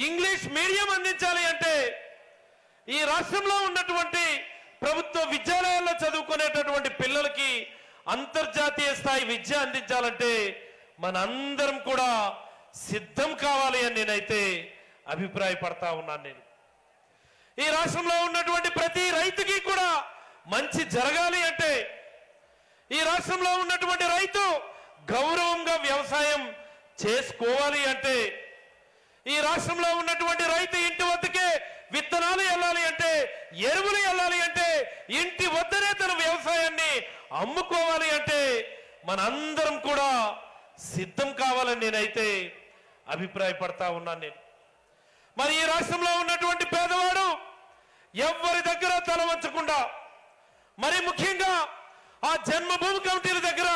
English medium అందించాలి అంటే ఈ రాష్ట్రంలో ఉన్నటువంటి ప్రభుత్వ విద్యాలయాల్లో చదువుకునేటటువంటి పిల్లలకి అంతర్జాతీయ స్థాయి విద్య అందించాలంటే మనందరం కూడా సిద్ధం కావాలి అని నేనైతే అభిప్రాయపడతా ఉన్నాను. నేను ఈ రాష్ట్రంలో ఉన్నటువంటి ప్రతి రైతుకి కూడా మంచి జరగాలి అంటే, ఈ రాష్ట్రంలో ఉన్నటువంటి రైతు గౌరవంగా వ్యవసాయం చేసుకోవాలి అంటే, ఈ రాష్ట్రంలో ఉన్నటువంటి రైతు ఇంటి వద్దకే విత్తనాలు వెళ్ళాలి అంటే, ఎరువులు వెళ్ళాలి అంటే, ఇంటి వద్దనే తన వ్యవసాయాన్ని అమ్ముకోవాలి అంటే మనందరం కూడా సిద్ధం కావాలని నేనైతే అభిప్రాయపడతా ఉన్నాను. నేను మరి ఈ రాష్ట్రంలో ఉన్నటువంటి పేదవాడు ఎవరి దగ్గర తల వంచకుండా, మరి ముఖ్యంగా ఆ జన్మభూమి కమిటీల దగ్గర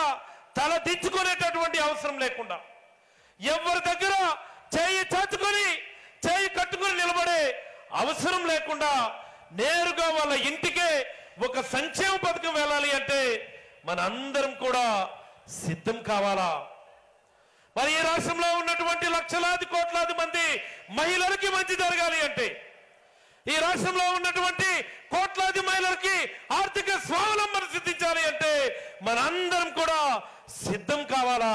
తల దించుకునేటటువంటి అవసరం లేకుండా, ఎవరి దగ్గర చేయి చాచుకొని చేయి కట్టుకొని నిలబడే అవసరం లేకుండా నేరుగా వాళ్ళ ఇంటికే ఒక సంక్షేమ పథకం వెళ్ళాలి అంటే మన అందరం కూడా సిద్ధం కావాలా? మరి ఈ రాష్ట్రంలో ఉన్నటువంటి లక్షలాది కోట్లాది మంది మహిళలకి మంచి జరగాలి అంటే, ఈ రాష్ట్రంలో ఉన్నటువంటి కోట్లాది మహిళలకి ఆర్థిక స్వావలంబన సిద్ధించాలి అంటే మనందరం కూడా సిద్ధం కావాలా?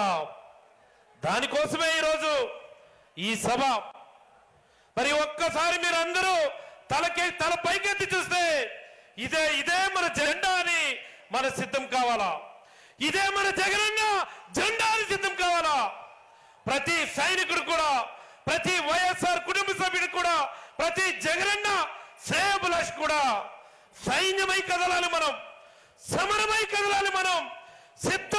దానికోసమే ఈరోజు ఈ సభ. మరి ఒక్కసారి మీరు అందరూ తల పైకెత్తి చూస్తే ఇదే మన జెండా అని మన సిద్ధం కావాలా? ఇదే మన జగనన్న జెండా అని సిద్ధం కావాలా? ప్రతి సైనికుడు కూడా, ప్రతి వైఎస్ఆర్ కుటుంబ సభ్యుడు కూడా, ప్రతి జగనన్న శ్రేయోభిలాష్ కూడా సైన్యమై కదలాలి, మనం సమరమై కదలాలి, మనం సిద్ధ